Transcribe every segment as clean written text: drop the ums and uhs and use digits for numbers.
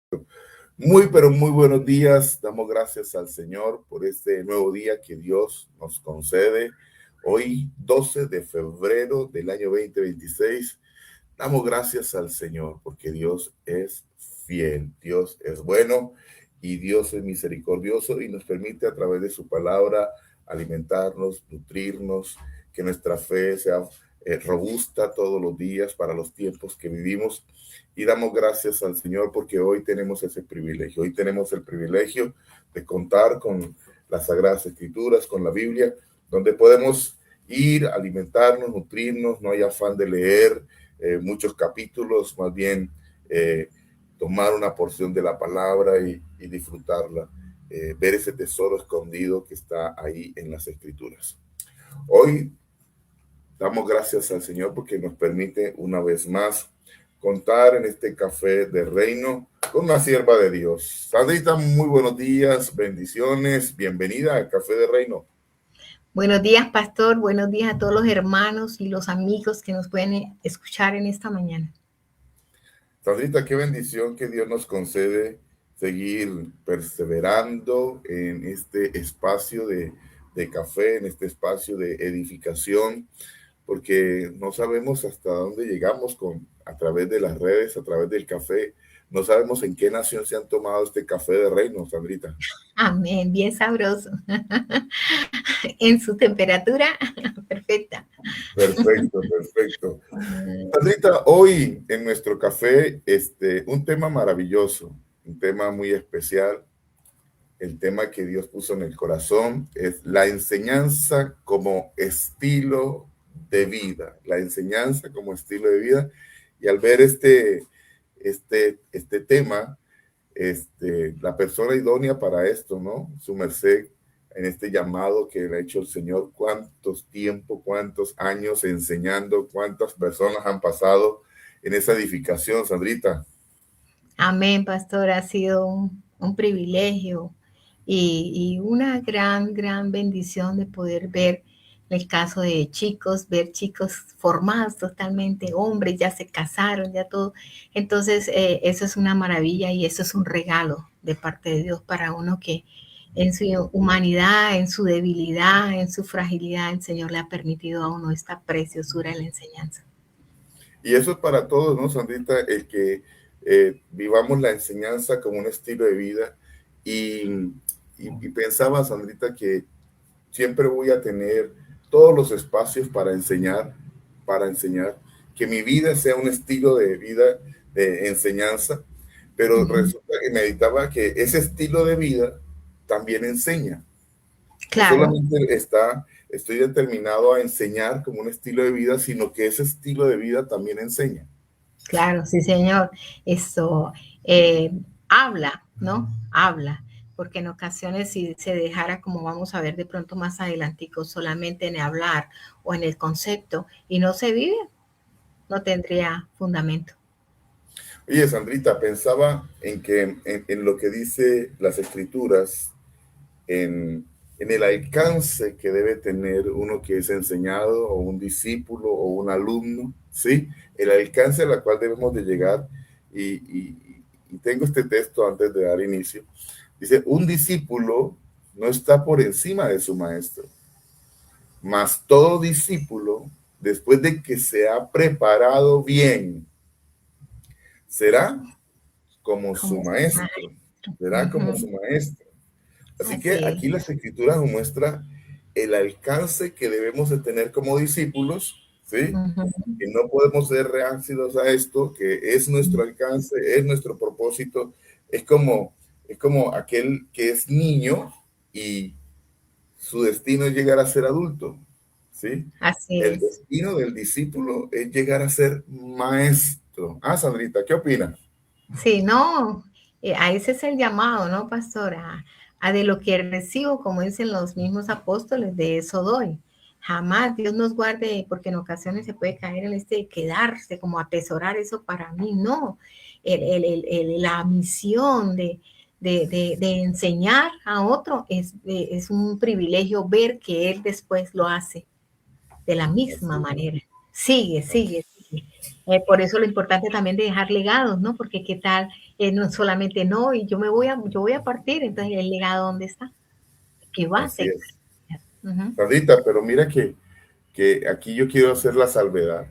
Pero muy buenos días. Damos gracias al Señor por este nuevo día que Dios nos concede. Hoy, 12 de febrero del año 2026, damos gracias al Señor porque Dios es fiel, Dios es bueno y Dios es misericordioso y nos permite a través de su palabra alimentarnos, nutrirnos, que nuestra fe sea robusta todos los días para los tiempos que vivimos. Y damos gracias al Señor porque hoy tenemos ese privilegio. Hoy tenemos el privilegio de contar con las Sagradas Escrituras, con la Biblia, donde podemos ir, alimentarnos, nutrirnos. No hay afán de leer muchos capítulos, más bien tomar una porción de la palabra y disfrutarla, ver ese tesoro escondido que está ahí en las Escrituras. Hoy damos gracias al Señor porque nos permite una vez más contar en este café de reino con una sierva de Dios. Sandrita, muy buenos días, bendiciones, bienvenida al Café de Reino. Buenos días, pastor, buenos días a todos los hermanos y los amigos que nos pueden escuchar en esta mañana. Sandrita, qué bendición que Dios nos concede seguir perseverando en este espacio de café, en este espacio de edificación, porque no sabemos hasta dónde llegamos a través de las redes, a través del café. No sabemos en qué nación se han tomado este café de reino, Sandrita. Amén, bien sabroso. En su temperatura perfecta. Perfecto, perfecto. Sandrita, hoy en nuestro café, un tema maravilloso, un tema muy especial. El tema que Dios puso en el corazón es la enseñanza como estilo de vida, la enseñanza como estilo de vida. Y al ver este tema, la persona idónea para esto, ¿no? Su merced en este llamado que le ha hecho el Señor, cuántos tiempos, cuántos años enseñando, cuántas personas han pasado en esa edificación, Sandrita. Amén, pastor, ha sido un privilegio y una gran bendición de poder ver el caso de chicos, ver chicos formados totalmente, hombres, ya se casaron, ya todo. Entonces, eso es una maravilla y eso es un regalo de parte de Dios para uno que en su humanidad, en su debilidad, en su fragilidad, el Señor le ha permitido a uno esta preciosura de la enseñanza. Y eso es para todos, ¿no, Sandrita? El que vivamos la enseñanza como un estilo de vida. Y pensaba, Sandrita, que siempre voy a tener todos los espacios para enseñar, que mi vida sea un estilo de vida de enseñanza, pero resulta que meditaba que ese estilo de vida también enseña. No Claro. solamente estoy determinado a enseñar como un estilo de vida, sino que ese estilo de vida también enseña. Claro, sí, señor. Eso habla, ¿no? Habla, porque en ocasiones si se dejara, como vamos a ver de pronto más adelantico, solamente en hablar o en el concepto y no se vive, no tendría fundamento. Oye, Sandrita, pensaba en que en lo que dice las Escrituras, en el alcance que debe tener uno que es enseñado o un discípulo o un alumno, ¿sí? El alcance al cual debemos de llegar. Y tengo este texto antes de dar inicio. Dice, un discípulo no está por encima de su maestro, mas todo discípulo, después de que se ha preparado bien, será como su Como su maestro, maestro. será como su maestro. Así que Así aquí las Escrituras nos muestra el alcance que debemos de tener como discípulos, ¿sí? Que no podemos ser reácidos a esto, que es nuestro alcance, es nuestro propósito. Es como aquel que es niño y su destino es llegar a ser adulto, ¿sí? Así El es. destino del discípulo es llegar a ser maestro. Ah, Sandrita, ¿qué opina? Sí, no, a ese es el llamado, ¿no, pastora? A de lo que recibo, como dicen los mismos apóstoles, de eso doy. Jamás Dios nos guarde, porque en ocasiones se puede caer en este de quedarse, como atesorar eso para mí, no. La misión de enseñar a otro es un privilegio ver que él después lo hace de la misma Así, manera. Sigue. Por eso lo importante también de dejar legados, ¿no? Porque qué tal no solamente no, y yo voy a partir, entonces el legado ¿dónde está? ¿Qué va a Así hacer? es. Uh-huh. Sandrita, pero mira que aquí yo quiero hacer la salvedad,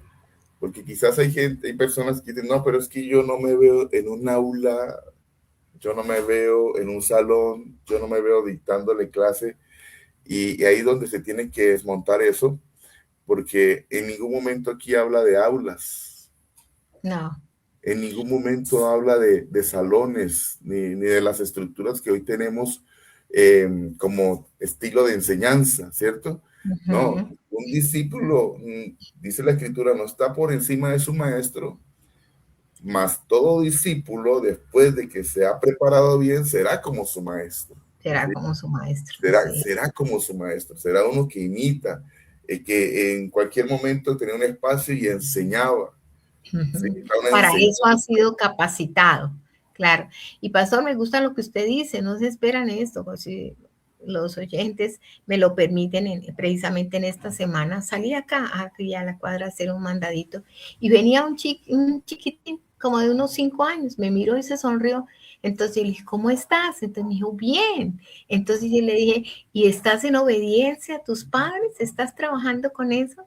porque quizás hay gente, hay personas que dicen, no, pero es que yo no me veo en un aula, yo no me veo en un salón, yo no me veo dictándole clase, y ahí es donde se tiene que desmontar eso, porque en ningún momento aquí habla de aulas, No, en ningún momento habla de salones, ni de las estructuras que hoy tenemos como estilo de enseñanza, ¿cierto? No, uh-huh. un discípulo, dice la escritura, no está por encima de su maestro, mas todo discípulo, después de que se ha preparado bien, será como su maestro. Será ¿Sí? como su maestro, sí. Será como su maestro, será uno que imita, que en cualquier momento tenía un espacio y enseñaba. ¿Sí? Uh-huh. Una Para enseñanza. eso ha sido capacitado, claro. Y pastor, me gusta lo que usted dice, no se esperan esto, pues si los oyentes me lo permiten, precisamente en esta semana salí acá, aquí a la cuadra a hacer un mandadito y venía un chiquitín como de unos 5 años, me miró y se sonrió. Entonces yo le dije, ¿cómo estás? Entonces me dijo, bien. Entonces yo le dije, ¿y estás en obediencia a tus padres? ¿Estás trabajando con eso?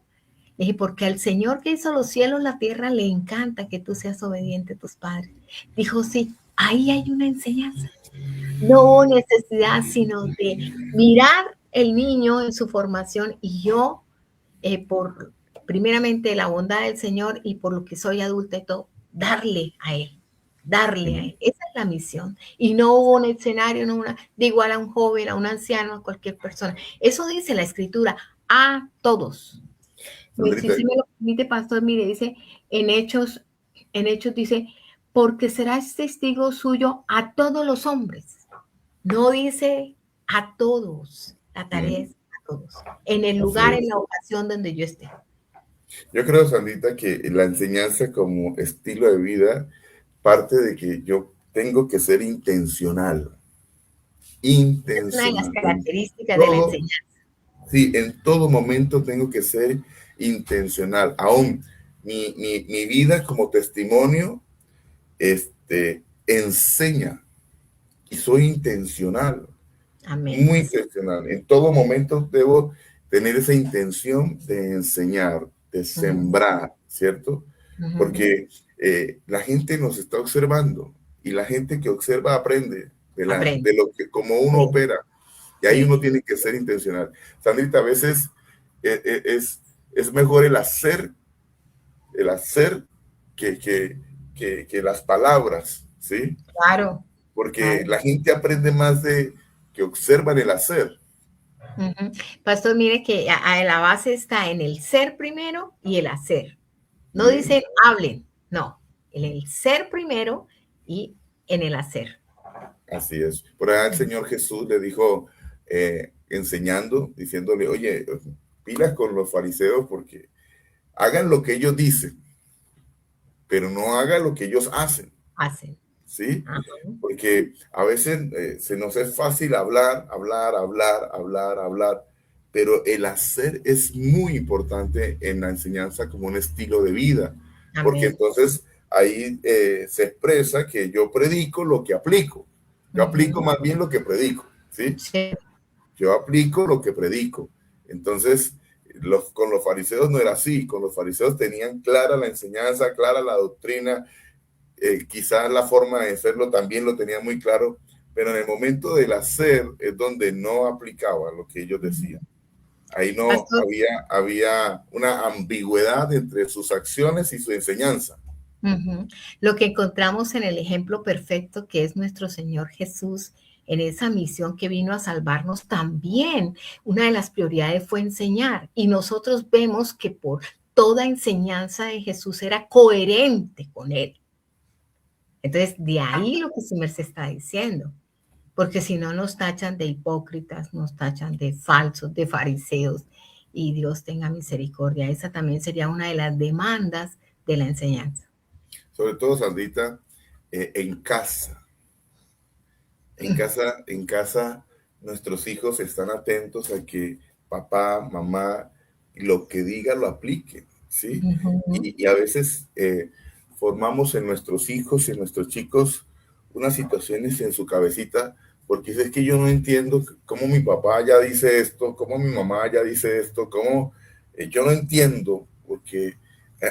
Le dije, porque al Señor que hizo los cielos, la tierra, le encanta que tú seas obediente a tus padres. Dijo, sí, ahí hay una enseñanza. No hubo necesidad sino de mirar el niño en su formación y yo, por primeramente la bondad del Señor y por lo que soy adulta y todo, darle a él. Esa es la misión. Y no hubo un escenario, no una, de igual a un joven, a un anciano, a cualquier persona. Eso dice la escritura, a todos. Sandrita, Si me lo permite, pastor, mire, dice en Hechos dice, porque serás testigo suyo a todos los hombres. No dice a todos, la tarea es a todos, en el así lugar, en es. la ocasión donde yo esté. Yo creo, Sandrita, que la enseñanza como estilo de vida parte de que yo tengo que ser intencional, Es una de las intencional. En características de la todo, enseñanza. sí, en todo momento tengo que ser intencional. Aún mi vida como testimonio, enseña y soy intencional. Amén. Muy intencional. En todo momento debo tener esa intención de enseñar, de Uh -huh, sembrar, ¿cierto? uh -huh. Porque la gente nos está observando y la gente que observa aprende Aprende. de lo que como uno Sí, opera. Y ahí sí. uno tiene que ser intencional. Sandrita, a veces es mejor el hacer que, que, que las palabras, ¿sí? Claro, Porque claro. la gente aprende más de que observan el hacer. Uh -huh. Pastor, mire que la base está en el ser primero y el hacer. No Amén. dicen hablen, no, en el ser primero y en el hacer. Así es. Por ahí el Señor Jesús le dijo, enseñando, diciéndole, oye, pilas con los fariseos porque hagan lo que ellos dicen, pero no hagan lo que ellos hacen, Hacen. ¿sí? Ajá. Porque a veces se nos es fácil hablar, pero el hacer es muy importante en la enseñanza como un estilo de vida, porque Amén. entonces ahí se expresa que yo predico lo que aplico. Yo aplico Ujú. más bien lo que predico, ¿sí? Sí. Yo aplico lo que predico. Entonces, con los fariseos no era así. Con los fariseos tenían clara la enseñanza, clara la doctrina, quizás la forma de hacerlo también lo tenía muy claro, pero en el momento del hacer es donde no aplicaba lo que ellos decían. Ahí no Pastor, había una ambigüedad entre sus acciones y su enseñanza. ujú, lo que encontramos en el ejemplo perfecto que es nuestro Señor Jesús, en esa misión que vino a salvarnos también, una de las prioridades fue enseñar y nosotros vemos que por toda enseñanza de Jesús era coherente con él. Entonces, de ahí lo que Simer se está diciendo, porque si no nos tachan de hipócritas, nos tachan de falsos, de fariseos, y Dios tenga misericordia. Esa también sería una de las demandas de la enseñanza. Sobre todo, Sandrita, en casa. En casa, nuestros hijos están atentos a que papá, mamá, lo que diga lo aplique, ¿sí? Ujú. Y a veces formamos en nuestros hijos y en nuestros chicos unas situaciones en su cabecita, porque es que yo no entiendo cómo mi papá ya dice esto, cómo mi mamá ya dice esto, cómo yo no entiendo, porque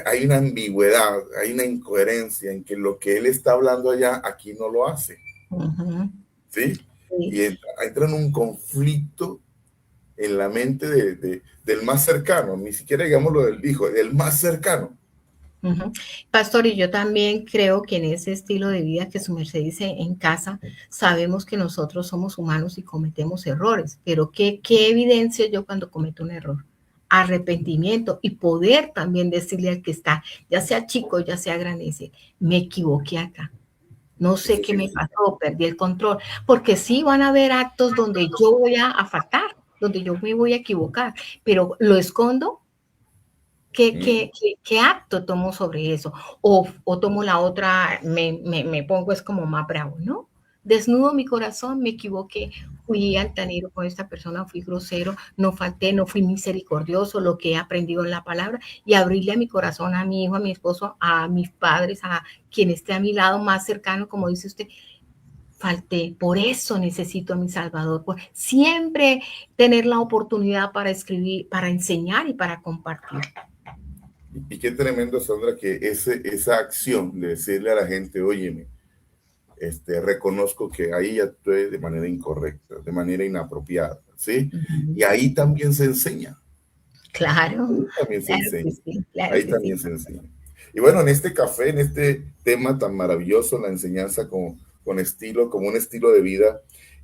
hay una ambigüedad, hay una incoherencia en que lo que él está hablando allá, aquí no lo hace, Ujú, ¿sí? sí. Y entra en un conflicto en la mente del más cercano, ni siquiera digamos lo del hijo, del más cercano. Ujú. Pastor, y yo también creo que en ese estilo de vida que su merced dice en casa, sabemos que nosotros somos humanos y cometemos errores, pero ¿qué evidencia yo cuando cometo un error? Arrepentimiento y poder también decirle al que está, ya sea chico, ya sea grande, decir, me equivoqué acá, no sé Eso qué sí, me pasó, perdí el control, porque sí van a haber actos donde yo voy a faltar, donde yo me voy a equivocar, pero lo escondo. ¿Qué acto tomo sobre eso? O tomo la otra, me pongo es como más bravo, ¿no? Desnudo mi corazón, me equivoqué, fui altanero con esta persona, fui grosero, no falté, no fui misericordioso, lo que he aprendido en la palabra, y abrirle a mi corazón, a mi hijo, a mi esposo, a mis padres, a quien esté a mi lado más cercano, como dice usted, falté, por eso necesito a mi Salvador, por siempre tener la oportunidad para escribir, para enseñar y para compartir. y qué tremendo, Sandra, que esa acción de decirle a la gente, óyeme, reconozco que ahí actué de manera incorrecta, de manera inapropiada, ¿sí? Y ahí también se enseña, Claro, ahí también se claro que enseña, sí, claro ahí que sí. también se enseña. Y bueno, en este café, en este tema tan maravilloso, la enseñanza con estilo, como un estilo de vida,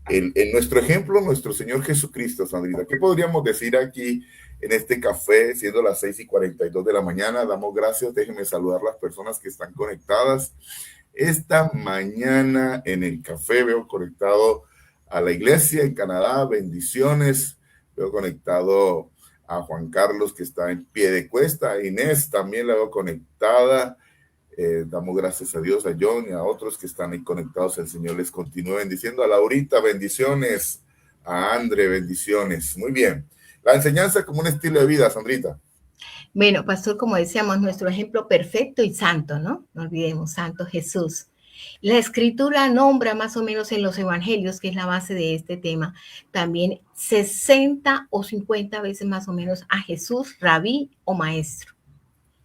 en nuestro ejemplo, nuestro Señor Jesucristo, Sandrita, ¿qué podríamos decir aquí en este café, siendo las 6:42 de la mañana? Damos gracias, déjenme saludar a las personas que están conectadas. Esta mañana en el café veo conectado a la iglesia en Canadá, bendiciones. Veo conectado a Juan Carlos que está en pie de cuesta, a Inés también la veo conectada. Damos gracias a Dios, a John y a otros que están ahí conectados. El Señor les continúe bendiciendo. A Laurita, bendiciones. A Andre, bendiciones. Muy bien. La enseñanza como un estilo de vida, Sandrita. Bueno, pastor, como decíamos, nuestro ejemplo perfecto y santo, ¿no? No olvidemos, santo Jesús. La escritura nombra más o menos en los evangelios, que es la base de este tema, también 60 o 50 veces más o menos a Jesús, rabí o maestro.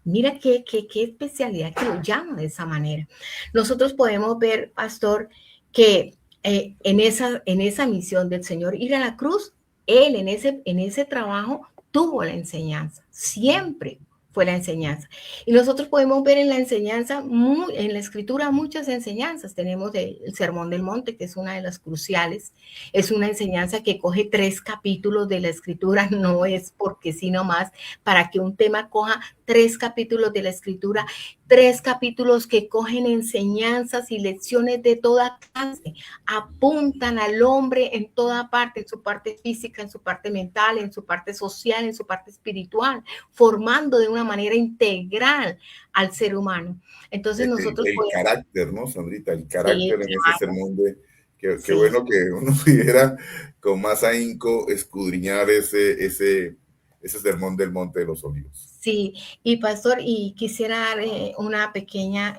Mira qué especialidad que lo llama de esa manera. Nosotros podemos ver, pastor, que en esa misión del Señor, ir a la cruz, Él en ese trabajo tuvo la enseñanza, siempre fue la enseñanza. Y nosotros podemos ver en la enseñanza, en la escritura, muchas enseñanzas. Tenemos el Sermón del Monte, que es una de las cruciales. Es una enseñanza que coge 3 capítulos de la escritura, no es porque sino más, para que un tema coja 3 capítulos de la escritura, 3 capítulos que cogen enseñanzas y lecciones de toda clase, apuntan al hombre en toda parte, en su parte física, en su parte mental, en su parte social, en su parte espiritual, formando de una manera integral al ser humano. Entonces nosotros El podemos, carácter, ¿no, Sandrita? El sí, carácter en ese claro, sermón de que sí, bueno que uno pudiera con más ahínco escudriñar ese sermón del Monte de los Olivos. sí, y pastor, y quisiera dar una pequeña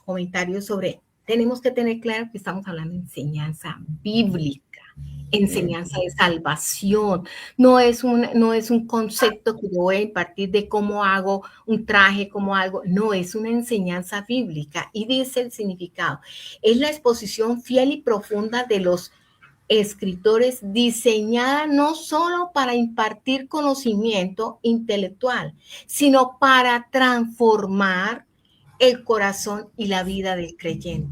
comentario sobre, tenemos que tener claro que estamos hablando de enseñanza bíblica, Mm. enseñanza de salvación, no es un concepto que yo voy a impartir de cómo hago un traje, cómo hago, no, es una enseñanza bíblica y dice el significado, es la exposición fiel y profunda de los escritores diseñada no solo para impartir conocimiento intelectual, sino para transformar el corazón y la vida del creyente.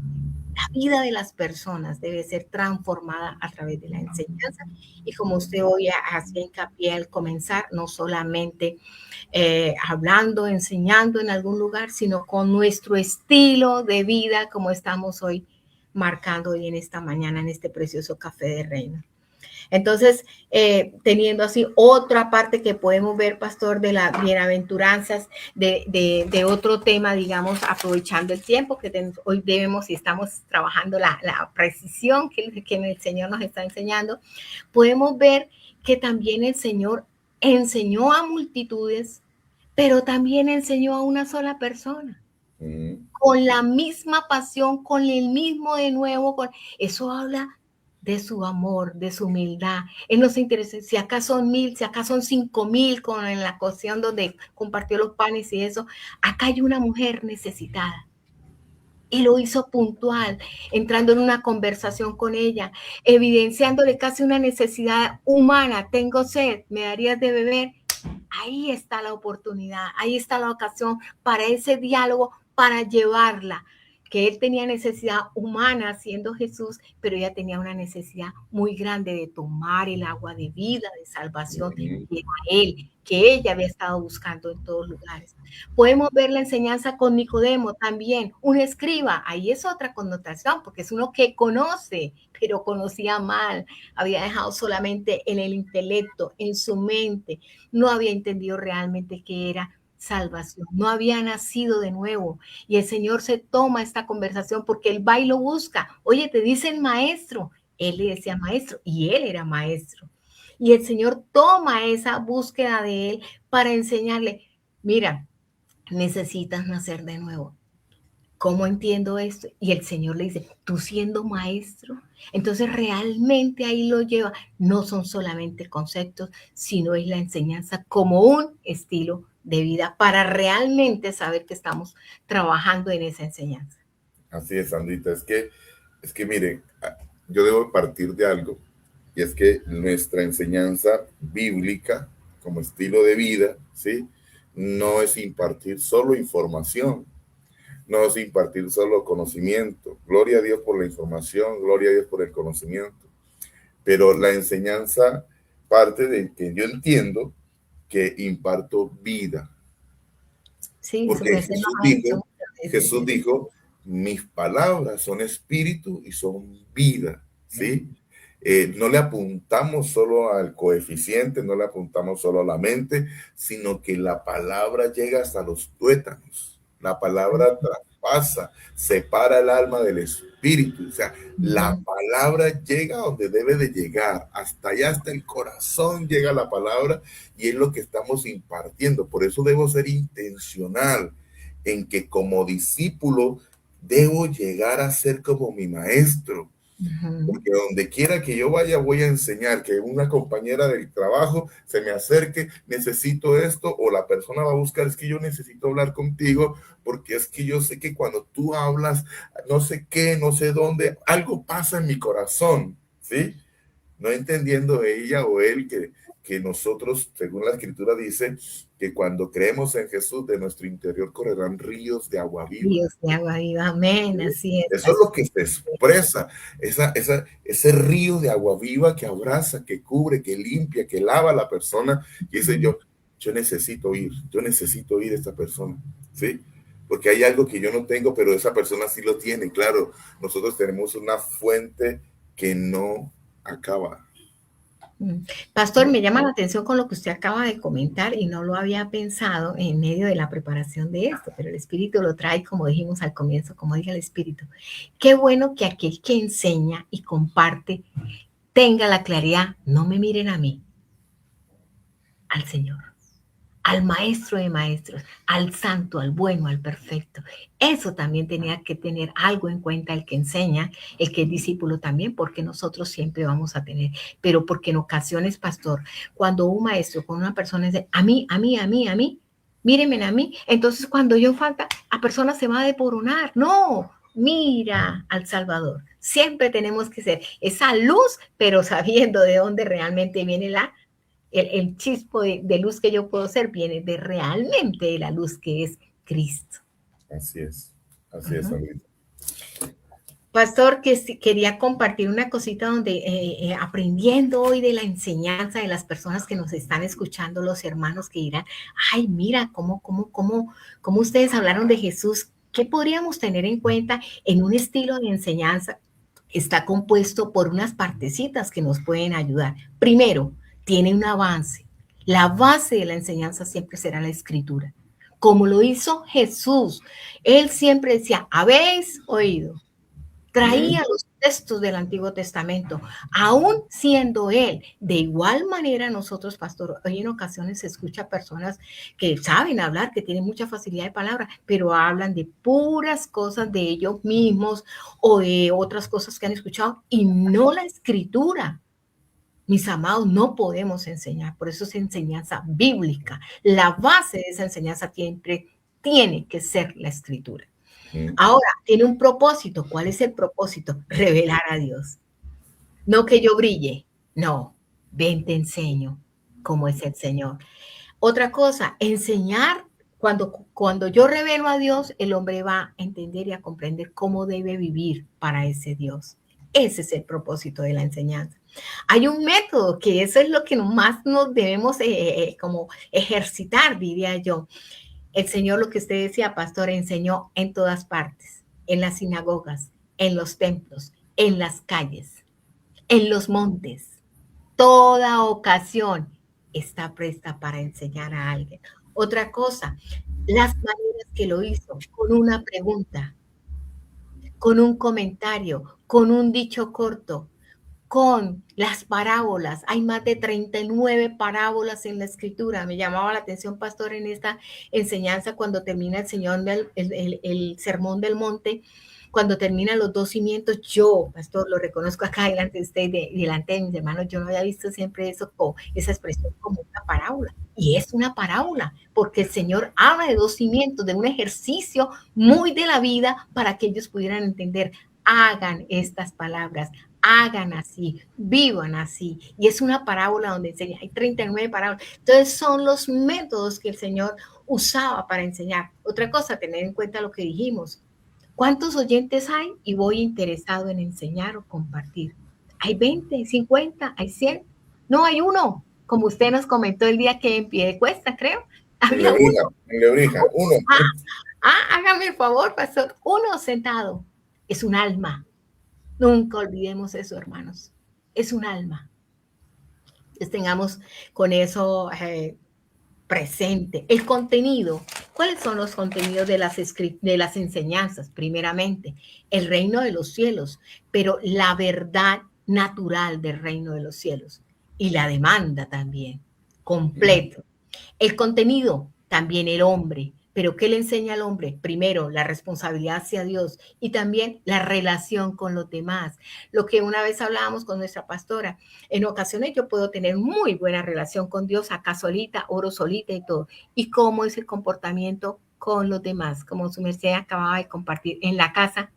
La vida de las personas debe ser transformada a través de la enseñanza y como usted hoy hace hincapié al comenzar, no solamente hablando, enseñando en algún lugar, sino con nuestro estilo de vida como estamos hoy marcando hoy en esta mañana en este precioso café de reino. Entonces, teniendo así otra parte que podemos ver, pastor, de las bienaventuranzas, de otro tema, digamos, aprovechando el tiempo que hoy debemos y estamos trabajando la precisión que el Señor nos está enseñando, podemos ver que también el Señor enseñó a multitudes, pero también enseñó a una sola persona. con la misma pasión, con el mismo de nuevo. Eso habla de su amor, de su humildad. Él no se interesa si acá son 1,000, si acá son 5,000, con en la cocción donde compartió los panes y eso. Acá hay una mujer necesitada. Y lo hizo puntual, entrando en una conversación con ella, evidenciándole casi una necesidad humana. Tengo sed, ¿me darías de beber? Ahí está la oportunidad, ahí está la ocasión para ese diálogo, para llevarla, que él tenía necesidad humana siendo Jesús, pero ella tenía una necesidad muy grande de tomar el agua de vida, de salvación, que era él, que ella había estado buscando en todos lugares. Podemos ver la enseñanza con Nicodemo también, un escriba, ahí es otra connotación, porque es uno que conoce, pero conocía mal, había dejado solamente en el intelecto, en su mente, no había entendido realmente qué era salvación, no había nacido de nuevo. Y el Señor se toma esta conversación porque él va y lo busca. Oye, te dicen maestro. Él le decía maestro y él era maestro. Y el Señor toma esa búsqueda de él para enseñarle, mira, necesitas nacer de nuevo. ¿Cómo entiendo esto? Y el Señor le dice, tú siendo maestro. Entonces realmente ahí lo lleva. No son solamente conceptos, sino es la enseñanza como un estilo de vida para realmente saber que estamos trabajando en esa enseñanza. Así es, Sandrita. Es que mire, yo debo partir de algo, y es que nuestra enseñanza bíblica como estilo de vida, ¿sí? No es impartir solo información, no es impartir solo conocimiento. Gloria a Dios por la información, gloria a Dios por el conocimiento. Pero la enseñanza parte de que yo entiendo que imparto vida. Sí, su Porque merced nos ha dicho muchas veces Jesús eso. dijo, mis palabras son espíritu y son vida, ¿sí? No le apuntamos solo al coeficiente, no le apuntamos solo a la mente, sino que la palabra llega hasta los tuétanos. La palabra traspasa, separa el alma del espíritu. O sea, la palabra llega donde debe de llegar. Hasta allá, hasta el corazón llega la palabra y es lo que estamos impartiendo. Por eso debo ser intencional en que como discípulo debo llegar a ser como mi maestro. Porque donde quiera que yo vaya voy a enseñar, que una compañera del trabajo se me acerque, necesito esto, o la persona va a buscar, es que yo necesito hablar contigo, porque es que yo sé que cuando tú hablas, no sé qué, no sé dónde, algo pasa en mi corazón, ¿sí? No entendiendo ella o él que nosotros, según la escritura dice, que cuando creemos en Jesús, de nuestro interior correrán ríos de agua viva. Dios de agua viva, amén, así es, Eso es lo pastor. que se expresa, ese río de agua viva que abraza, que cubre, que limpia, que lava a la persona. Y dice yo necesito oír a esta persona, ¿sí? Porque hay algo que yo no tengo, pero esa persona sí lo tiene. Claro, nosotros tenemos una fuente que no acaba. Pastor, me llama la atención con lo que usted acaba de comentar y no lo había pensado en medio de la preparación de esto, pero el Espíritu lo trae, como dijimos al comienzo, como diga el Espíritu. Qué bueno que aquel que enseña y comparte tenga la claridad, no me miren a mí, al Señor, al maestro de maestros, al santo, al bueno, al perfecto. Eso también tenía que tener algo en cuenta el que enseña, el que es discípulo también, porque nosotros siempre vamos a tener, pero porque en ocasiones, pastor, cuando un maestro con una persona dice, a mí, mírenme a mí, entonces cuando yo falta, la persona se va a desboronar. No, mira al Salvador. Siempre tenemos que ser esa luz, pero sabiendo de dónde realmente viene el chispo de luz que yo puedo ser viene de realmente de la luz que es Cristo. Así es, Sandrita. Pastor, que quería compartir una cosita donde aprendiendo hoy de la enseñanza de las personas que nos están escuchando, los hermanos que dirán, ay, mira, cómo ustedes hablaron de Jesús, ¿qué podríamos tener en cuenta en un estilo de enseñanza? Está compuesto por unas partecitas que nos pueden ayudar. Primero, tiene un avance. La base de la enseñanza siempre será la escritura. Como lo hizo Jesús, él siempre decía, habéis oído. Traía los textos del Antiguo Testamento, aún siendo él. De igual manera nosotros, pastor, hoy en ocasiones se escucha personas que saben hablar, que tienen mucha facilidad de palabra, pero hablan de puras cosas de ellos mismos o de otras cosas que han escuchado y no la escritura. Mis amados, no podemos enseñar, por eso es enseñanza bíblica. La base de esa enseñanza siempre tiene que ser la escritura. Ahora, tiene un propósito. ¿Cuál es el propósito? Revelar a Dios. No que yo brille, no. Ven, te enseño cómo es el Señor. Otra cosa, enseñar. Cuando yo revelo a Dios, el hombre va a entender y a comprender cómo debe vivir para ese Dios. Ese es el propósito de la enseñanza. Hay un método que eso es lo que más nos debemos como ejercitar, diría yo. El Señor, lo que usted decía, pastor, enseñó en todas partes, en las sinagogas, en los templos, en las calles, en los montes. Toda ocasión está presta para enseñar a alguien. Otra cosa, las maneras que lo hizo, con una pregunta, con un comentario, con un dicho corto, con las parábolas. Hay más de 39 parábolas en la escritura. Me llamaba la atención, pastor, en esta enseñanza cuando termina el sermón del monte, cuando terminan los 2 cimientos. Yo, pastor, lo reconozco acá delante de usted, delante de mis hermanos, yo no había visto siempre eso, esa expresión como una parábola. Y es una parábola, porque el Señor habla de 2 cimientos, de un ejercicio muy de la vida para que ellos pudieran entender. Hagan estas palabras, hagan así, vivan así. Y es una parábola donde enseña, hay 39 parábolas. Entonces son los métodos que el Señor usaba para enseñar. Otra cosa, tener en cuenta lo que dijimos. ¿Cuántos oyentes hay? Y voy interesado en enseñar o compartir. ¿Hay 20, 50, hay 100? No, hay uno, como usted nos comentó el día que en Piedecuesta, creo. Había uno. En Lebrija, uno. Hágame el favor, pastor. Uno sentado. Es un alma. Nunca olvidemos eso, hermanos. Es un alma. Entonces tengamos con eso presente. El contenido. ¿Cuáles son los contenidos de las enseñanzas? Primeramente, el reino de los cielos, pero la verdad natural del reino de los cielos y la demanda también, completo. El contenido, también el hombre. Pero ¿qué le enseña al hombre? Primero, la responsabilidad hacia Dios y también la relación con los demás. Lo que una vez hablábamos con nuestra pastora, en ocasiones yo puedo tener muy buena relación con Dios, acá solita, oro solita y todo. ¿Y cómo es el comportamiento con los demás? Como su merced acababa de compartir en la casa,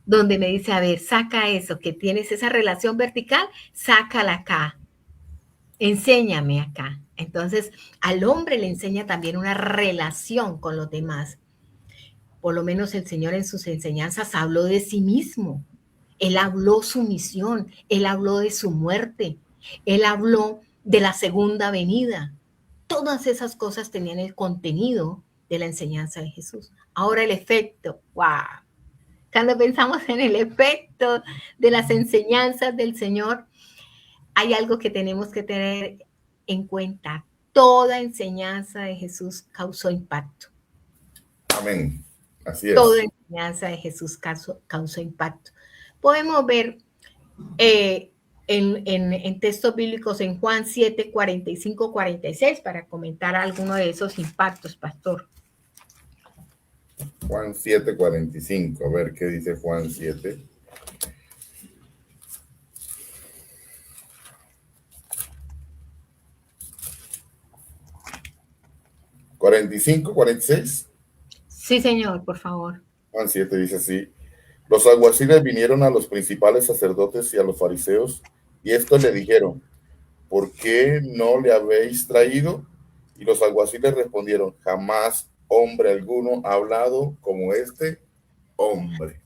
donde me dice, a ver, saca eso, que tienes esa relación vertical, sácala acá. Enséñame acá. Entonces, al hombre le enseña también una relación con los demás. Por lo menos el Señor en sus enseñanzas habló de sí mismo. Él habló su misión, él habló de su muerte, él habló de la segunda venida. Todas esas cosas tenían el contenido de la enseñanza de Jesús. Ahora el efecto, wow. Cuando pensamos en el efecto de las enseñanzas del Señor, hay algo que tenemos que tener en cuenta. Toda enseñanza de Jesús causó impacto. Amén. Así es. Toda enseñanza de Jesús causó impacto. Podemos ver en textos bíblicos en Juan 7, 45, 46 para comentar alguno de esos impactos, pastor. Juan 7, 45. A ver qué dice Juan 7. ¿45, 46? Sí, señor, por favor. Juan 7 dice así: los alguaciles vinieron a los principales sacerdotes y a los fariseos, y estos le dijeron, ¿por qué no le habéis traído? Y los alguaciles respondieron, jamás hombre alguno ha hablado como este hombre.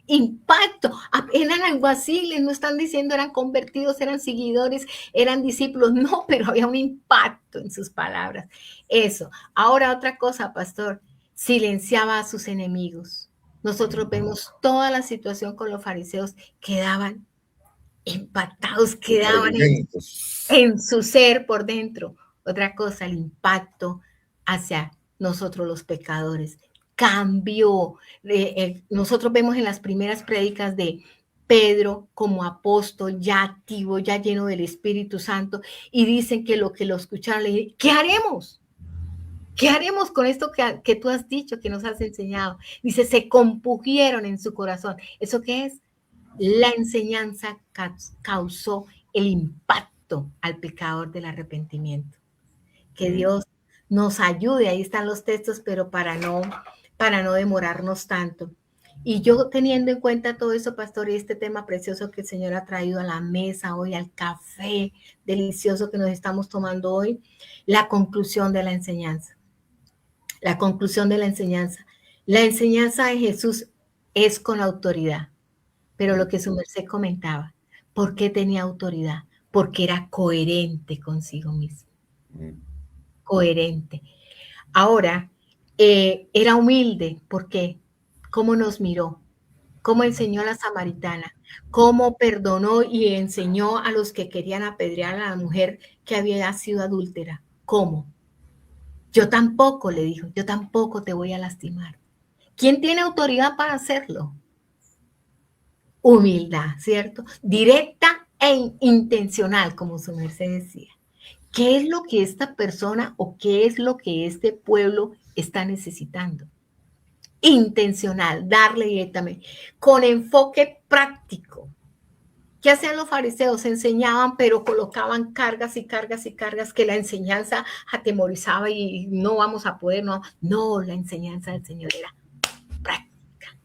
Impacto. Eran alguaciles, no están diciendo eran convertidos, eran seguidores, eran discípulos, no, pero había un impacto en sus palabras. Eso. Ahora otra cosa, pastor, silenciaba a sus enemigos. Nosotros vemos toda la situación con los fariseos, quedaban impactados, quedaban en su ser por dentro. Otra cosa, el impacto hacia nosotros los pecadores. cambió. Nosotros vemos en las primeras prédicas de Pedro como apóstol, ya activo, ya lleno del Espíritu Santo, y dicen que lo escucharon, le dije, ¿qué haremos? ¿Qué haremos con esto que tú has dicho, que nos has enseñado? Dice, se compugieron en su corazón. ¿Eso qué es? La enseñanza causó el impacto al pecador del arrepentimiento. Que Dios nos ayude, ahí están los textos, pero para no demorarnos tanto. Y yo teniendo en cuenta todo eso, pastor, y este tema precioso que el Señor ha traído a la mesa hoy, al café delicioso que nos estamos tomando hoy, la conclusión de la enseñanza. La conclusión de la enseñanza. La enseñanza de Jesús es con autoridad, pero lo que su merced comentaba, ¿por qué tenía autoridad? Porque era coherente consigo mismo. Coherente. Ahora, era humilde, ¿por qué? ¿Cómo nos miró? ¿Cómo enseñó a la samaritana? ¿Cómo perdonó y enseñó a los que querían apedrear a la mujer que había sido adúltera? ¿Cómo? Yo tampoco, le dijo, yo tampoco te voy a lastimar. ¿Quién tiene autoridad para hacerlo? Humildad, ¿cierto? Directa e intencional, como su merced decía. ¿Qué es lo que esta persona o qué es lo que este pueblo está necesitando? Intencional, darle directamente, con enfoque práctico. ¿Qué hacían los fariseos? Enseñaban, pero colocaban cargas y cargas y cargas que la enseñanza atemorizaba y no vamos a poder, no, la enseñanza del Señor era práctica.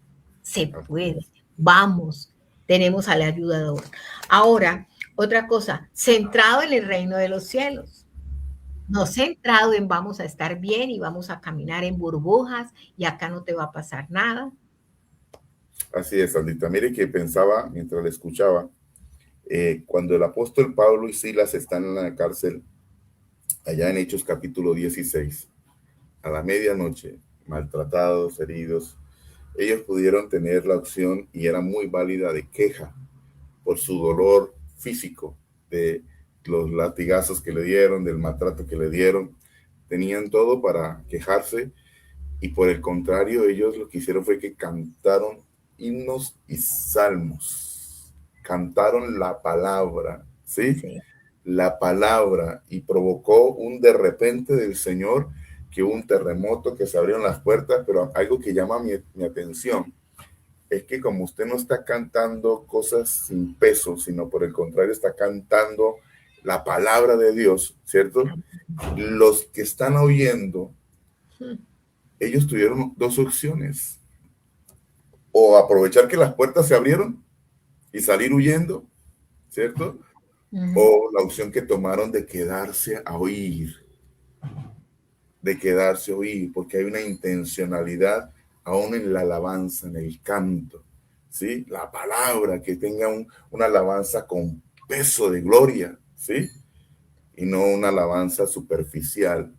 Se puede, vamos, tenemos al ayudador. Ahora, otra cosa, centrado en el reino de los cielos. No centrado en vamos a estar bien y vamos a caminar en burbujas y acá no te va a pasar nada. Así es, Sandrita. Mire que pensaba mientras le escuchaba, cuando el apóstol Pablo y Silas están en la cárcel, allá en Hechos capítulo 16, a la medianoche, maltratados, heridos, ellos pudieron tener la opción, y era muy válida, de queja por su dolor físico, de los latigazos que le dieron, del maltrato que le dieron. Tenían todo para quejarse, y por el contrario, ellos lo que hicieron fue que cantaron himnos y salmos. Cantaron la palabra, ¿sí? Sí. La palabra, y provocó un de repente del Señor, que hubo un terremoto, que se abrieron las puertas. Pero algo que llama mi atención es que como usted no está cantando cosas sin peso, sino por el contrario está cantando la palabra de Dios, ¿cierto? Los que están oyendo, ellos tuvieron dos opciones: o aprovechar que las puertas se abrieron y salir huyendo, ¿cierto? O la opción que tomaron de quedarse a oír, porque hay una intencionalidad aún en la alabanza, en el canto, ¿sí? La palabra, que tenga una alabanza con peso de gloria, ¿sí? Y no una alabanza superficial.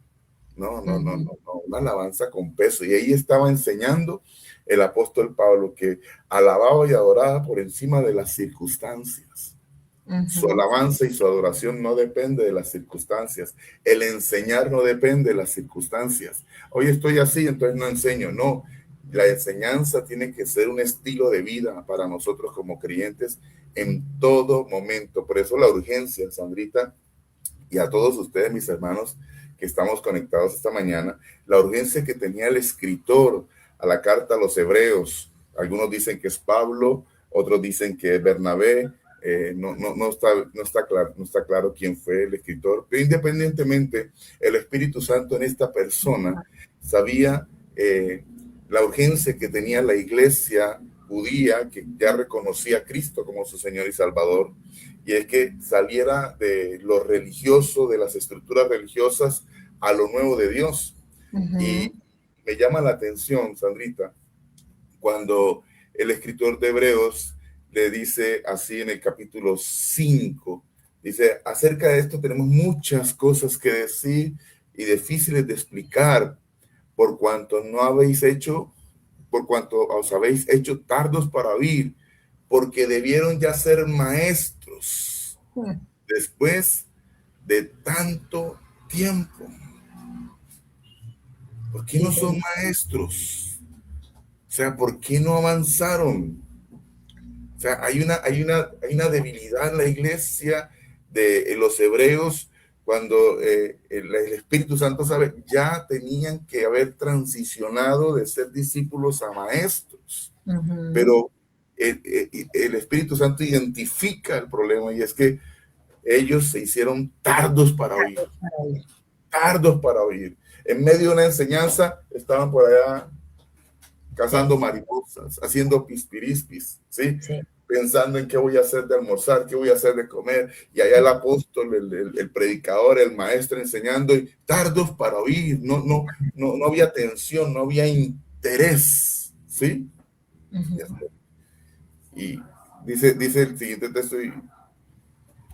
No, una alabanza con peso. Y ahí estaba enseñando el apóstol Pablo que alababa y adoraba por encima de las circunstancias. Su alabanza y su adoración no depende de las circunstancias. El enseñar no depende de las circunstancias. Hoy estoy así, entonces no enseño. No, la enseñanza tiene que ser un estilo de vida para nosotros como creyentes en todo momento. Por eso la urgencia, Sandrita, y a todos ustedes, mis hermanos, que estamos conectados esta mañana, la urgencia que tenía el escritor a la carta a los hebreos. Algunos dicen que es Pablo, otros dicen que es Bernabé. No está claro quién fue el escritor, pero independientemente, el Espíritu Santo en esta persona sabía la urgencia que tenía la iglesia judía, que ya reconocía a Cristo como su Señor y Salvador, y es que saliera de lo religioso, de las estructuras religiosas, a lo nuevo de Dios. Y me llama la atención, Sandrita, cuando el escritor de Hebreos le dice así en el capítulo 5, dice: acerca de esto tenemos muchas cosas que decir y difíciles de explicar, por cuanto os habéis hecho tardos para oír, porque debieron ya ser maestros después de tanto tiempo. ¿Por qué no son maestros? sea, ¿por qué no avanzaron? O sea, hay una debilidad en la iglesia de los hebreos cuando el Espíritu Santo sabe, ya tenían que haber transicionado de ser discípulos a maestros, pero el Espíritu Santo identifica el problema y es que ellos se hicieron tardos para oír, tardos para oír. En medio de una enseñanza estaban por allá cazando mariposas, haciendo pispirispis, ¿sí? Sí. Pensando en qué voy a hacer de almorzar, qué voy a hacer de comer, y allá el apóstol, el predicador, el maestro enseñando, y tardos para oír, no había atención, no había interés, ¿sí? Y dice el siguiente texto, y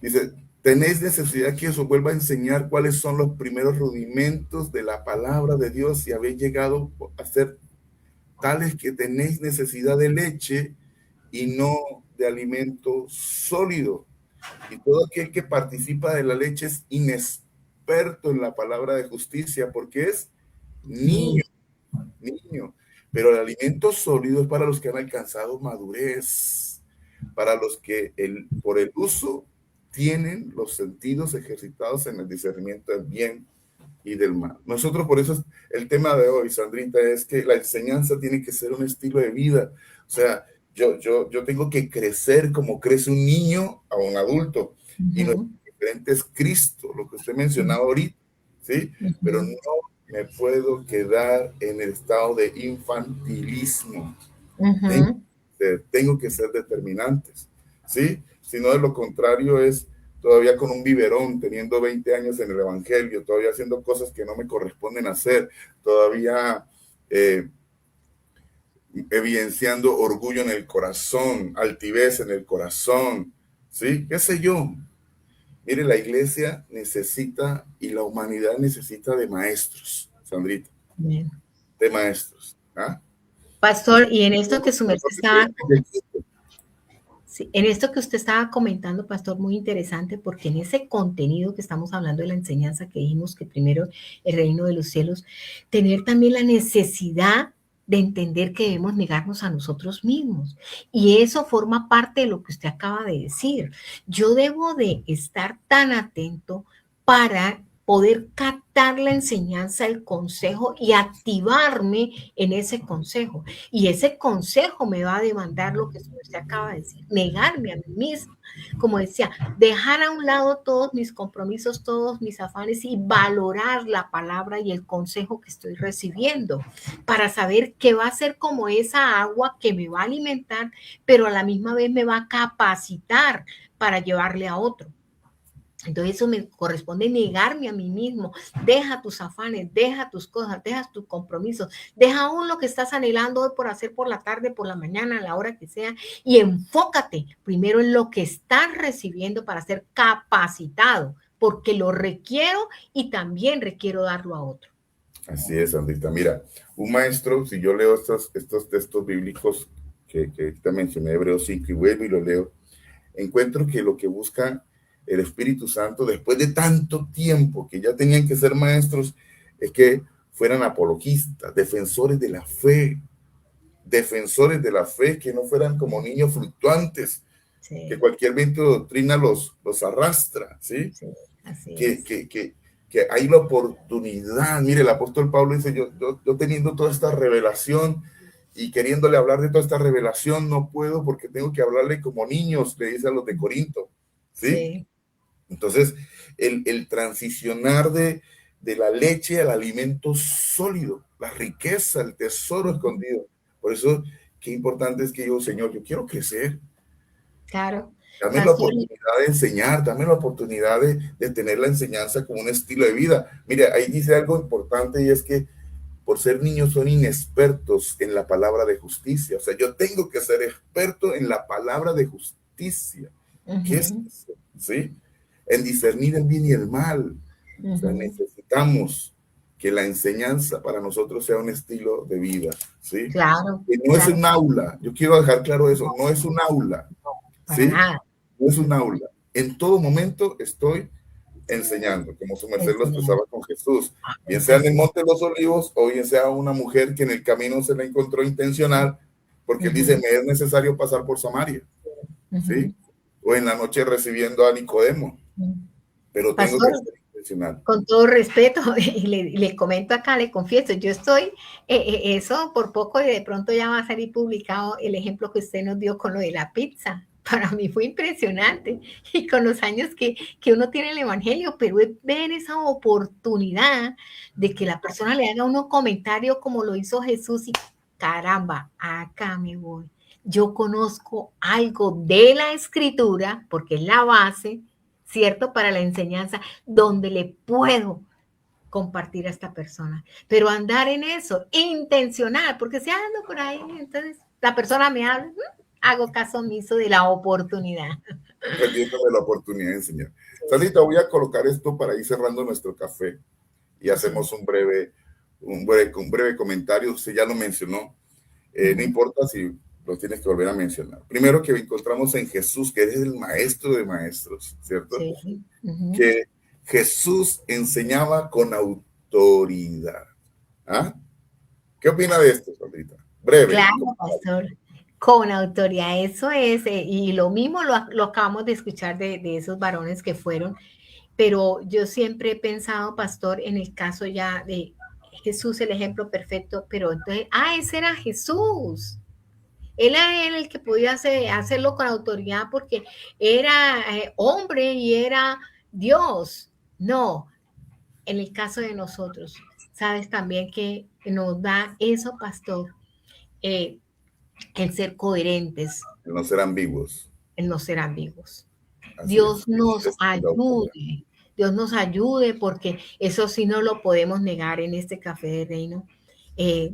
dice, tenéis necesidad que os vuelva a enseñar cuáles son los primeros rudimentos de la palabra de Dios y habéis llegado a ser tales que tenéis necesidad de leche y no de alimento sólido. Y todo aquel que participa de la leche es inexperto en la palabra de justicia porque es niño, niño. Pero el alimento sólido es para los que han alcanzado madurez, para los que por el uso tienen los sentidos ejercitados en el discernimiento del bien y del mal. Nosotros por eso el tema de hoy, Sandrita, es que la enseñanza tiene que ser un estilo de vida. O sea, yo tengo que crecer como crece un niño a un adulto. Y nuestro diferente es Cristo, lo que usted mencionaba ahorita, ¿sí? Pero no me puedo quedar en el estado de infantilismo. Tengo que ser determinantes, ¿sí? Si no, de lo contrario es todavía con un biberón, teniendo 20 años en el evangelio, todavía haciendo cosas que no me corresponden hacer, todavía evidenciando orgullo en el corazón, altivez en el corazón, ¿sí? ¿Qué sé yo? Mire, la iglesia necesita y la humanidad necesita de maestros, Sandrita, Bien. de maestros. ¿Ah? Pastor, y en esto que su merced estaba... Sí, en esto que usted estaba comentando, pastor, muy interesante, porque en ese contenido que estamos hablando de la enseñanza que dijimos que primero el reino de los cielos, tener también la necesidad de entender que debemos negarnos a nosotros mismos. Y eso forma parte de lo que usted acaba de decir. Yo debo de estar tan atento para poder captar la enseñanza, el consejo y activarme en ese consejo. Y ese consejo me va a demandar lo que usted acaba de decir, negarme a mí misma. Como decía, dejar a un lado todos mis compromisos, todos mis afanes y valorar la palabra y el consejo que estoy recibiendo para saber que va a ser como esa agua que me va a alimentar, pero a la misma vez me va a capacitar para llevarle a otro. Entonces eso me corresponde negarme a mí mismo. Deja tus afanes, deja tus cosas, deja tus compromisos, deja aún lo que estás anhelando hoy por hacer por la tarde, por la mañana, a la hora que sea, y enfócate primero en lo que estás recibiendo para ser capacitado, porque lo requiero y también requiero darlo a otro. Así es, Sandrita. Mira, un maestro, si yo leo estos textos bíblicos que te mencioné, Hebreos 5, y vuelvo y lo leo, encuentro que lo que busca el Espíritu Santo, después de tanto tiempo que ya tenían que ser maestros, es que fueran apologistas, defensores de la fe, que no fueran como niños fluctuantes, sí, que cualquier viento de doctrina los arrastra, ¿sí? Sí, así es. Que hay la oportunidad. Mire, el apóstol Pablo dice, yo teniendo toda esta revelación y queriéndole hablar de toda esta revelación, no puedo porque tengo que hablarle como niños, le dice a los de Corinto, ¿sí? Sí. Entonces, el transicionar de la leche al alimento sólido, la riqueza, el tesoro escondido. Por eso, qué importante es que yo, Señor, yo quiero crecer. Claro. Dame la oportunidad de enseñar, dame la oportunidad de tener la enseñanza como un estilo de vida. Mire, ahí dice algo importante y es que por ser niños son inexpertos en la palabra de justicia. O sea, yo tengo que ser experto en la palabra de justicia. ¿Qué es eso? ¿Sí? En discernir el bien y el mal. O sea, necesitamos que la enseñanza para nosotros sea un estilo de vida. ¿Sí? Claro. Que no es un aula. Yo quiero dejar claro eso. No es un aula. ¿Sí? No es un aula. En todo momento estoy enseñando, como su merced lo enseñando. expresaba con Jesús, bien sea en el Así. Monte de los Olivos o bien sea una mujer que en el camino se la encontró intencional, porque él dice, Ujú, me es necesario pasar por Samaria, ¿sí? ujú, O en la noche recibiendo a Nicodemo, ujú. pero tengo que Pastor, ser intencional. con todo respeto, y le comento acá, le confieso, yo estoy, eso por poco y de pronto ya va a salir publicado el ejemplo que usted nos dio con lo de la pizza. Para mí fue impresionante y con los años que uno tiene el Evangelio, pero es ver esa oportunidad de que la persona le haga unos comentarios como lo hizo Jesús y caramba, acá me voy. Yo conozco algo de la escritura, porque es la base, ¿cierto? Para la enseñanza, donde le puedo compartir a esta persona. Pero andar en eso, intencional, porque si ando por ahí, entonces la persona me habla, hago caso omiso de la oportunidad. Perdiéndome la oportunidad de enseñar. Sí, Sandrita, voy a colocar esto para ir cerrando nuestro café y sí, señor. hacemos un breve comentario. Usted ya lo mencionó. No Ujú. importa si lo tienes que volver a mencionar. Primero que encontramos en Jesús, que es el maestro de maestros, ¿cierto? Sí. Ujú. Que Jesús enseñaba con autoridad. ¿Ah? ¿Qué opina de esto, Sandrita? Breve. Claro, pastor. Con autoridad, eso es, y lo mismo lo acabamos de escuchar de esos varones que fueron, pero yo siempre he pensado, pastor, en el caso ya de Jesús, el ejemplo perfecto, pero entonces, ese era Jesús. Él era el que podía hacerlo con autoridad porque era hombre y era Dios. No, en el caso de nosotros, sabes también que nos da eso, pastor, eh, el ser coherentes, No ser ambiguos. el no ser ambiguos. Así Dios es. nos Es la autoridad. ayude, Dios nos ayude, porque eso sí no lo podemos negar en este café de reino.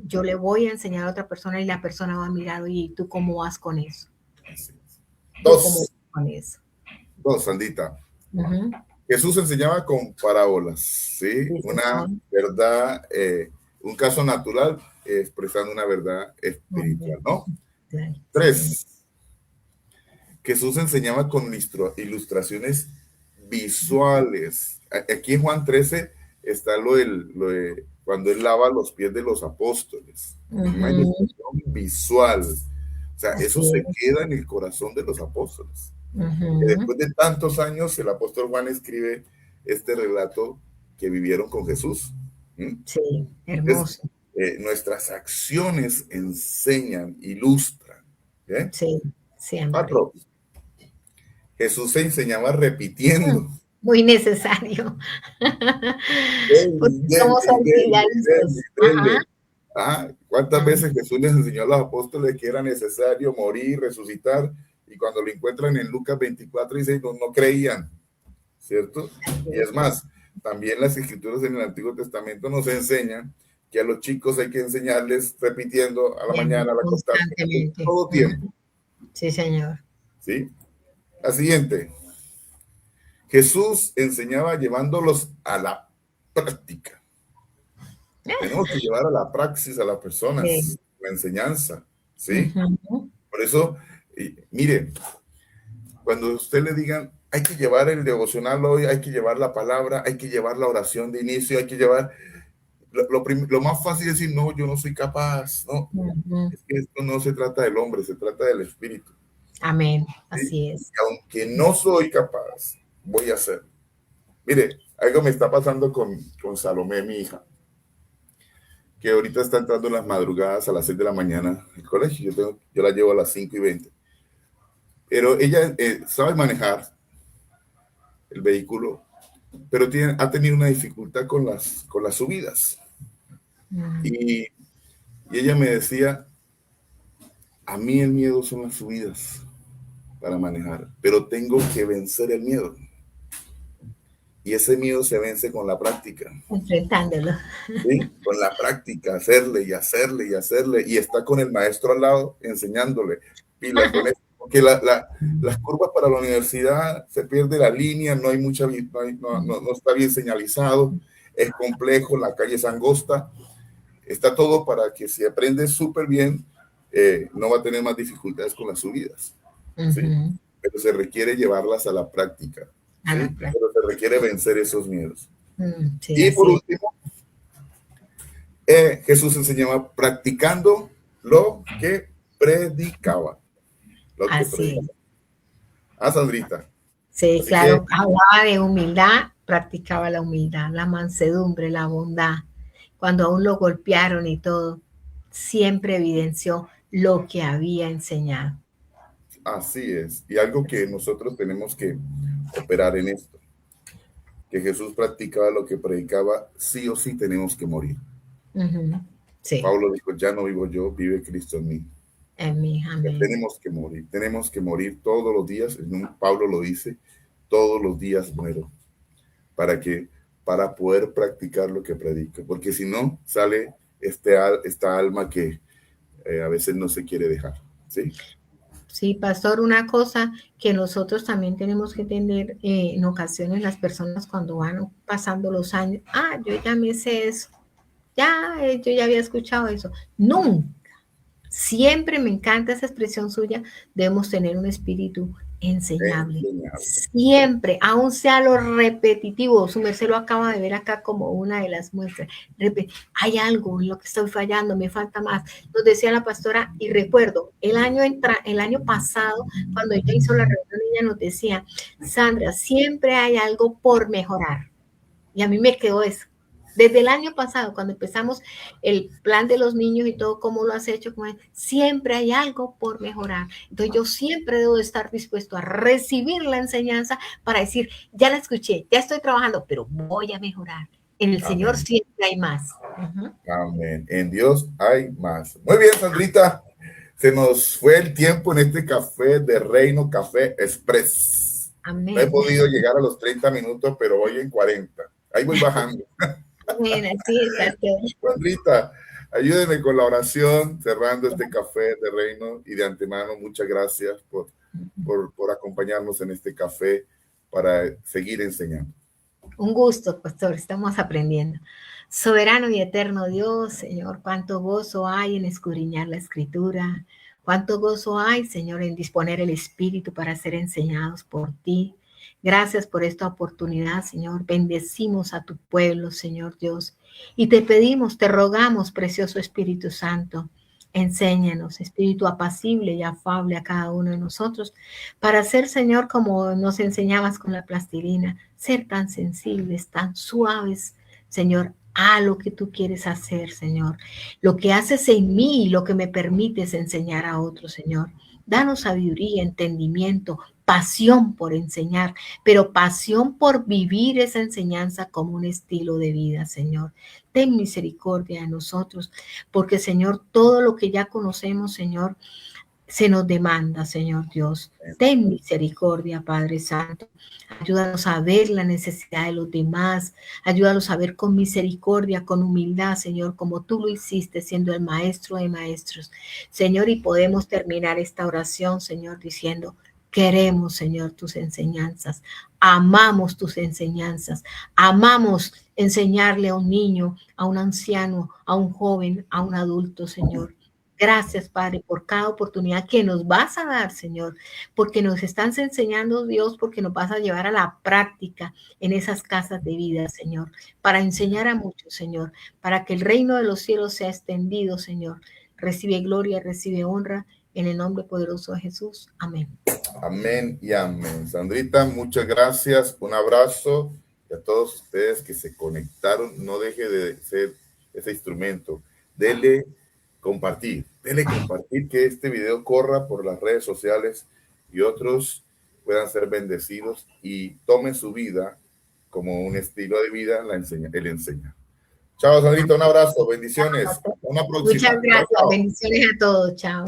Yo le voy a enseñar a otra persona y la persona va a mirar, oye, ¿y tú cómo vas con eso? Así es. ¿Tú cómo vas Dos, con eso? dos, Sandita. Ujú. Jesús enseñaba con parábolas, ¿sí? Sí, Una señor. verdad, un caso natural expresando una verdad Amén. espiritual, ¿no? Claro. Sí, señor. Tres, Jesús enseñaba con ilustraciones visuales. Aquí en Juan 13 está lo de cuando él lava los pies de los apóstoles. Una Ujú. ilustración visual. O sea, eso Así se es. queda en el corazón de los apóstoles. Que Ujú. después de tantos años, el apóstol Juan escribe este relato que vivieron con Jesús. ¿Mm? Sí, Entonces, hermoso. nuestras acciones enseñan, ilustran. ¿Eh? Sí, siempre. Cuatro, Jesús se enseñaba repitiendo. Muy necesario. Porque Denle, somos denle, denle, denle, olvidadizos. Ajá. denle. Ah, ¿cuántas veces Jesús les enseñó a los apóstoles que era necesario morir, resucitar? Y cuando lo encuentran en Lucas 24, dice, no, no creían, ¿cierto? Así Y es. es más, también las escrituras en el Antiguo Testamento nos enseñan que a los chicos hay que enseñarles repitiendo a la mañana, al acostarse, en Constantemente. todo tiempo, Ujú. Sí, señor. ¿sí? La siguiente, Jesús enseñaba llevándolos a la práctica. Tenemos que llevar a la praxis a las Sí. personas, la enseñanza, ¿sí? Ujú. Por eso, mire, cuando usted le digan, hay que llevar el devocional hoy, hay que llevar la palabra, hay que llevar la oración de inicio, hay que llevar, lo más fácil es decir, no, yo no soy capaz, no, Ujú. es que esto no se trata del hombre, se trata del espíritu, Amén. ¿sí? Así es. Y aunque no soy capaz, voy a hacer. Mire, algo me está pasando con Salomé, mi hija, que ahorita está entrando en las madrugadas a las 6 de la mañana al colegio. Yo la llevo a las 5:20. Pero ella sabe manejar el vehículo, pero ha tenido una dificultad con las subidas. Mm. Y, y ella me decía, a mí el miedo son las subidas para manejar, pero tengo que vencer el miedo. Y ese miedo se vence con la práctica. Enfrentándolo. ¿Sí? Con la práctica, hacerle y hacerle y hacerle, y está con el maestro al lado enseñándole, pila con eso, porque las curvas para la universidad se pierde la línea, no hay mucha, no está bien señalizado, es complejo, la calle es angosta, está todo para que si aprende súper bien, no va a tener más dificultades con las subidas, ¿sí? Ujú. Pero se requiere llevarlas a la práctica, A la ¿sí? práctica. Pero se requiere vencer esos miedos. Sí, Y por así. último, Jesús enseñaba practicando lo que predicaba. Lo que Así es. predicaba. Ah, Sandrita. Sí, Así que claro, hablaba de humildad, practicaba la humildad, la mansedumbre, la bondad. Cuando aún lo golpearon y todo, siempre evidenció lo que había enseñado. así es. Y algo que nosotros tenemos que operar en esto, que Jesús practicaba lo que predicaba, sí o sí tenemos que morir. Ujú. Sí, Pablo dijo, ya no vivo yo, vive Cristo en mí. en mí, amén. Tenemos que morir todos los días. Pablo lo dice, todos los días muero. ¿Para que Para poder practicar lo que predica. Porque si no, sale esta alma que a veces no se quiere dejar. ¿Sí? Sí, pastor, una cosa que nosotros también tenemos que entender en ocasiones las personas cuando van pasando los años, yo ya me sé eso, yo ya había escuchado eso. Nunca. Siempre me encanta esa expresión suya, debemos tener un espíritu enseñable. Enseñable. Siempre, aun sea lo repetitivo, su merced lo acaba de ver acá como una de las muestras. Hay algo en lo que estoy fallando, me falta más. Nos decía la pastora, y recuerdo, el año pasado, cuando ella hizo la reunión, ella nos decía, Sandra, siempre hay algo por mejorar. Y a mí me quedó eso. Desde el año pasado, cuando empezamos el plan de los niños y todo, cómo lo has hecho, siempre hay algo por mejorar. Entonces yo siempre debo estar dispuesto a recibir la enseñanza para decir, ya la escuché, ya estoy trabajando, pero voy a mejorar. En el Señor Amén. siempre hay más. Amén. En Dios hay más. Muy bien, Sandrita. Se nos fue el tiempo en este café de Reino Café Express. No he Amén. podido llegar a los 30 minutos, pero voy en 40. Ahí voy bajando. Amén, así es, pastor. Sandrita, ayúdeme con la oración, cerrando este café de Reino. Y de antemano, muchas gracias por acompañarnos en este café para seguir enseñando. Un gusto, pastor, estamos aprendiendo. Soberano y eterno Dios, Señor, cuánto gozo hay en escudriñar la escritura, cuánto gozo hay, Señor, en disponer el Espíritu para ser enseñados por ti. Gracias por esta oportunidad, Señor. Bendecimos a tu pueblo, Señor Dios. Y te pedimos, te rogamos, precioso Espíritu Santo, enséñanos, Espíritu apacible y afable a cada uno de nosotros, para ser, Señor, como nos enseñabas con la plastilina, ser tan sensibles, tan suaves, Señor, a lo que tú quieres hacer, Señor. Lo que haces en mí y lo que me permites enseñar a otros, Señor. Danos sabiduría, entendimiento, pasión por enseñar, pero pasión por vivir esa enseñanza como un estilo de vida, Señor. Ten misericordia de nosotros, porque, Señor, todo lo que ya conocemos, Señor, se nos demanda, Señor Dios. Ten misericordia, Padre Santo. Ayúdanos a ver la necesidad de los demás. Ayúdanos a ver con misericordia, con humildad, Señor, como tú lo hiciste, siendo el maestro de maestros. Señor, y podemos terminar esta oración, Señor, diciendo, queremos, Señor, tus enseñanzas. Amamos tus enseñanzas. Amamos enseñarle a un niño, a un anciano, a un joven, a un adulto, Señor. Gracias, Padre, por cada oportunidad que nos vas a dar, Señor, porque nos estás enseñando, Dios, porque nos vas a llevar a la práctica en esas casas de vida, Señor, para enseñar a muchos, Señor, para que el reino de los cielos sea extendido, Señor. Recibe gloria, recibe honra, en el nombre poderoso de Jesús. Amén. Amén y amén. Sandrita, muchas gracias. Un abrazo. Y a todos ustedes que se conectaron, no deje de ser ese instrumento. Dele compartir que este video corra por las redes sociales y otros puedan ser bendecidos y tomen su vida como un estilo de vida, él enseña. Chao, Sandrita, un abrazo, bendiciones. Una próxima. Muchas gracias. Chao, chao. Bendiciones a todos. Chao.